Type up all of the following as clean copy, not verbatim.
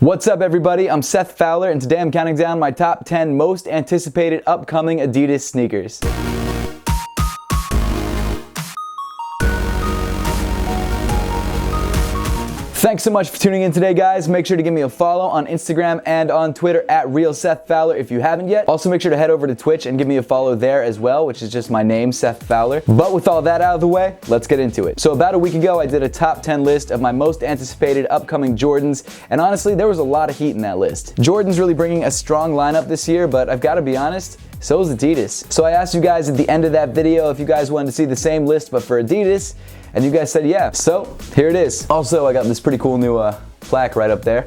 What's up everybody, I'm Seth Fowler and today I'm counting down my top 10 most anticipated upcoming Adidas sneakers. Thanks so much for tuning in today, guys. Make sure to give me a follow on Instagram and on Twitter at RealSethFowler if you haven't yet. Also, make sure to head over to Twitch and give me a follow there as well, which is just my name, Seth Fowler. But with all that out of the way, let's get into it. So about a week ago, I did a top 10 list of my most anticipated upcoming Jordans, and honestly, there was a lot of heat in that list. Jordan's really bringing a strong lineup this year, but I've got to be honest, so is Adidas. So I asked you guys at the end of that video if you guys wanted to see the same list but for Adidas, and you guys said yeah. So here it is. Also, I got this pretty cool new plaque right up there.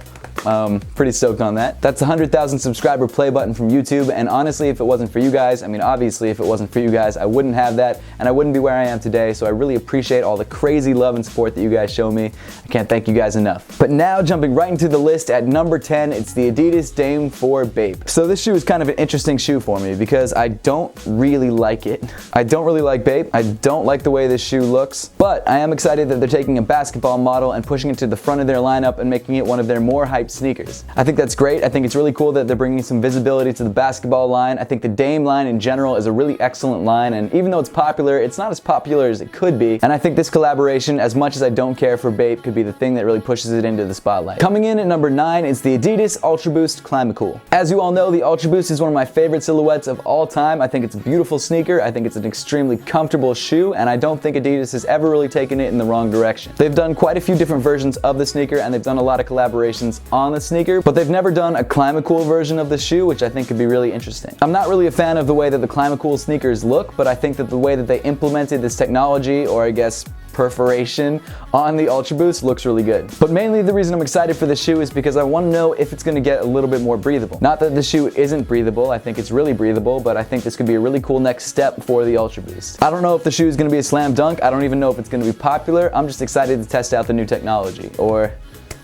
Pretty stoked on that. That's a 100,000 subscriber play button from YouTube, and honestly, if it wasn't for you guys, I mean obviously if it wasn't for you guys, I wouldn't have that and I wouldn't be where I am today, so I really appreciate all the crazy love and support that you guys show me. I can't thank you guys enough. But now jumping right into the list at number 10, it's the Adidas Dame 4 Bape. So this shoe is kind of an interesting shoe for me because I don't really like it. I don't really like Bape. I don't like the way this shoe looks, but I am excited that they're taking a basketball model and pushing it to the front of their lineup and making it one of their more hyped sneakers. I think that's great. I think it's really cool that they're bringing some visibility to the basketball line. I think the Dame line in general is a really excellent line, and even though it's popular, it's not as popular as it could be. And I think this collaboration, as much as I don't care for Bape, could be the thing that really pushes it into the spotlight. Coming in at number 9 is the Adidas Ultra Boost ClimaCool. As you all know, the Ultra Boost is one of my favorite silhouettes of all time. I think it's a beautiful sneaker. I think it's an extremely comfortable shoe, and I don't think Adidas has ever really taken it in the wrong direction. They've done quite a few different versions of the sneaker, and they've done a lot of collaborations on the sneaker, but they've never done a ClimaCool version of the shoe, which I think could be really interesting. I'm not really a fan of the way that the ClimaCool sneakers look, but I think that the way that they implemented this technology, or I guess perforation, on the Ultra Boost looks really good. But mainly the reason I'm excited for this shoe is because I want to know if it's going to get a little bit more breathable. Not that the shoe isn't breathable, I think it's really breathable, but I think this could be a really cool next step for the Ultra Boost. I don't know if the shoe is going to be a slam dunk, I don't even know if it's going to be popular, I'm just excited to test out the new technology, or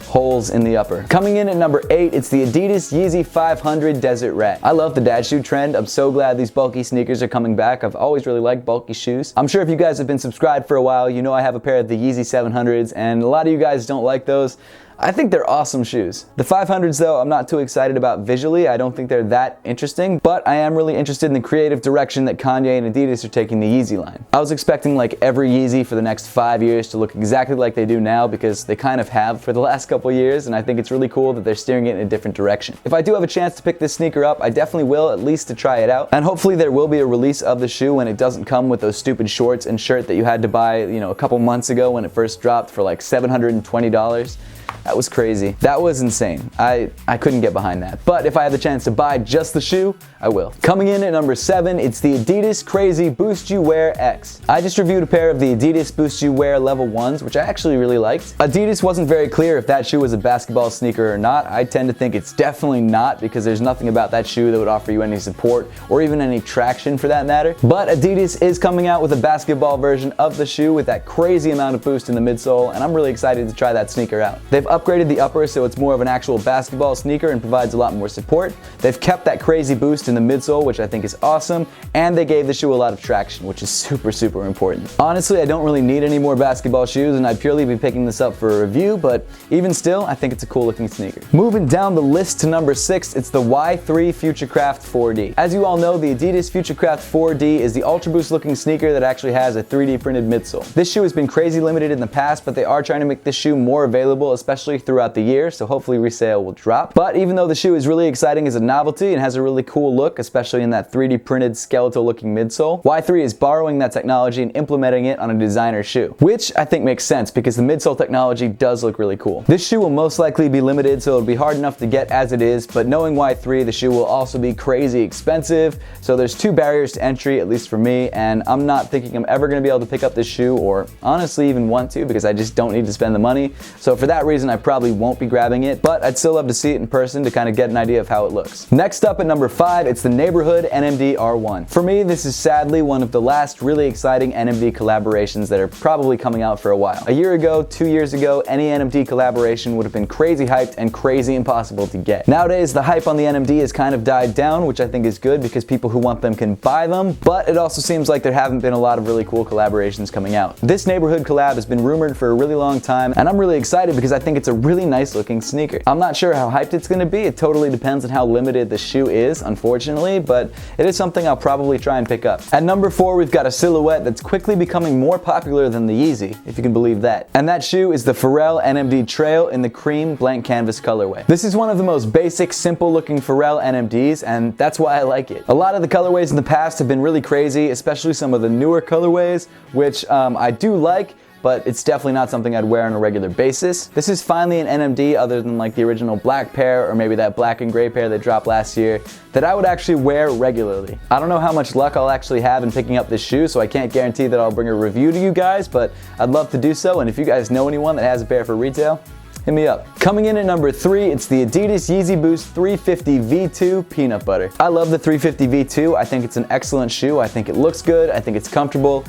holes in the upper. Coming in at number 8, it's the Adidas Yeezy 500 Desert Rat. I love the dad shoe trend. I'm so glad these bulky sneakers are coming back. I've always really liked bulky shoes. I'm sure if you guys have been subscribed for a while, you know I have a pair of the Yeezy 700s, and a lot of you guys don't like those. I think they're awesome shoes. The 500s though, I'm not too excited about visually. I don't think they're that interesting, but I am really interested in the creative direction that Kanye and Adidas are taking the Yeezy line. I was expecting like every Yeezy for the next 5 years to look exactly like they do now, because they kind of have for the last couple years, and I think it's really cool that they're steering it in a different direction. If I do have a chance to pick this sneaker up, I definitely will, at least to try it out. And hopefully there will be a release of the shoe when it doesn't come with those stupid shorts and shirt that you had to buy, you know, a couple months ago when it first dropped for like $720. That was crazy. That was insane. I couldn't get behind that. But if I had the chance to buy just the shoe, I will. Coming in at number 7, it's the Adidas Crazy Boost You Wear X. I just reviewed a pair of the Adidas Boost You Wear Level 1s, which I actually really liked. Adidas wasn't very clear if that shoe was a basketball sneaker or not. I tend to think it's definitely not, because there's nothing about that shoe that would offer you any support or even any traction for that matter. But Adidas is coming out with a basketball version of the shoe with that crazy amount of boost in the midsole, and I'm really excited to try that sneaker out. They've upgraded the upper so it's more of an actual basketball sneaker and provides a lot more support. They've kept that crazy boost in the midsole, which I think is awesome, and they gave the shoe a lot of traction, which is super important. Honestly, I don't really need any more basketball shoes, and I'd purely be picking this up for a review, but even still, I think it's a cool looking sneaker. Moving down the list to number 6, it's the Y3 Futurecraft 4D. As you all know, the Adidas Futurecraft 4D is the Ultra Boost looking sneaker that actually has a 3D printed midsole. This shoe has been crazy limited in the past, but they are trying to make this shoe more available, especially throughout the year, so hopefully resale will drop. But even though the shoe is really exciting as a novelty and has a really cool look, especially in that 3D printed skeletal looking midsole, Y3 is borrowing that technology and implementing it on a designer shoe, which I think makes sense because the midsole technology does look really cool. This shoe will most likely be limited, so it'll be hard enough to get as it is, but knowing Y3, the shoe will also be crazy expensive, so there's 2 barriers to entry, at least for me, and I'm not thinking I'm ever going to be able to pick up this shoe, or honestly even want to, because I just don't need to spend the money. So for that reason, I probably won't be grabbing it, but I'd still love to see it in person to kind of get an idea of how it looks. Next up at number 5, it's the Neighborhood NMD R1. For me, this is sadly one of the last really exciting NMD collaborations that are probably coming out for a while. A year ago, 2 years ago, any NMD collaboration would have been crazy hyped and crazy impossible to get. Nowadays, the hype on the NMD has kind of died down, which I think is good because people who want them can buy them, but it also seems like there haven't been a lot of really cool collaborations coming out. This Neighborhood collab has been rumored for a really long time, and I'm really excited because I think think it's a really nice looking sneaker. I'm not sure how hyped it's gonna be. It totally depends on how limited the shoe is, unfortunately, but it is something I'll probably try and pick up. At number 4, we've got a silhouette that's quickly becoming more popular than the Yeezy, if you can believe that. And that shoe is the Pharrell NMD Trail in the cream blank canvas colorway. This is one of the most basic, simple looking Pharrell NMDs, and that's why I like it. A lot of the colorways in the past have been really crazy, especially some of the newer colorways, which I do like, but it's definitely not something I'd wear on a regular basis. This is finally an NMD, other than like the original black pair or maybe that black and gray pair that dropped last year, that I would actually wear regularly. I don't know how much luck I'll actually have in picking up this shoe, so I can't guarantee that I'll bring a review to you guys, but I'd love to do so, and if you guys know anyone that has a pair for retail, hit me up. Coming in at number 3, it's the Adidas Yeezy Boost 350 V2 Peanut Butter. I love the 350 V2. I think it's an excellent shoe. I think it looks good. I think it's comfortable,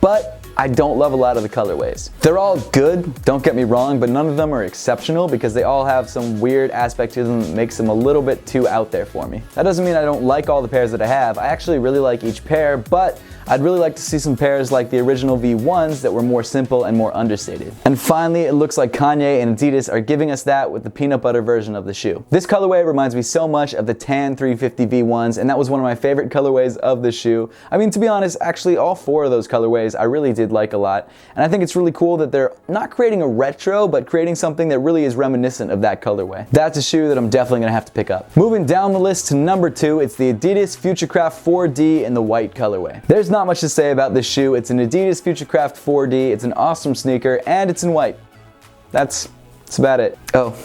but I don't love a lot of the colorways. They're all good, don't get me wrong, but none of them are exceptional because they all have some weird aspect to them that makes them a little bit too out there for me. That doesn't mean I don't like all the pairs that I have. I actually really like each pair, but I'd really like to see some pairs like the original V1s that were more simple and more understated. And finally, it looks like Kanye and Adidas are giving us that with the peanut butter version of the shoe. This colorway reminds me so much of the tan 350 V1s, and that was one of my favorite colorways of the shoe. I mean, to be honest, actually all 4 of those colorways I really did like a lot, and I think it's really cool that they're not creating a retro, but creating something that really is reminiscent of that colorway. That's a shoe that I'm definitely gonna have to pick up. Moving down the list to number 2, it's the Adidas Futurecraft 4D in the white colorway. There's not much to say about this shoe. It's an Adidas Futurecraft 4D. It's an awesome sneaker, and it's in white. That's about it. Oh,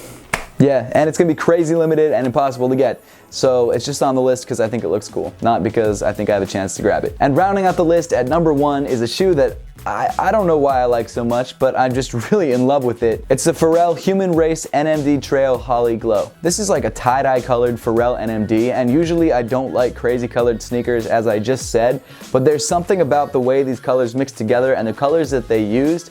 yeah, and it's gonna be crazy limited and impossible to get. So it's just on the list because I think it looks cool, not because I think I have a chance to grab it. And rounding out the list at number 1 is a shoe that I don't know why I like so much, but I'm just really in love with it. It's the Pharrell Human Race NMD Trail Holly Glow. This is like a tie-dye colored Pharrell NMD, and usually I don't like crazy colored sneakers, as I just said, but there's something about the way these colors mix together and the colors that they used.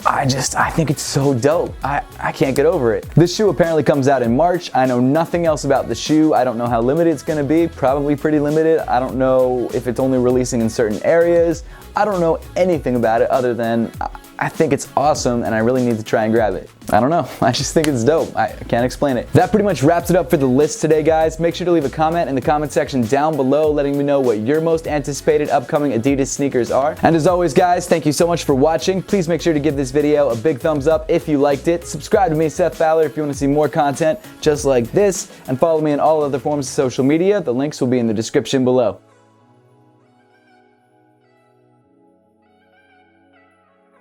I think it's so dope. I can't get over it. This shoe apparently comes out in March. I know nothing else about the shoe. I don't know how limited it's gonna be. Probably pretty limited. I don't know if it's only releasing in certain areas. I don't know anything about it other than I think it's awesome and I really need to try and grab it. I don't know, I just think it's dope. I can't explain it. That pretty much wraps it up for the list today, guys. Make sure to leave a comment in the comment section down below letting me know what your most anticipated upcoming Adidas sneakers are. And as always, guys, thank you so much for watching. Please make sure to give this video a big thumbs up if you liked it. Subscribe to me, Seth Fowler, if you want to see more content just like this, and follow me on all other forms of social media. The links will be in the description below.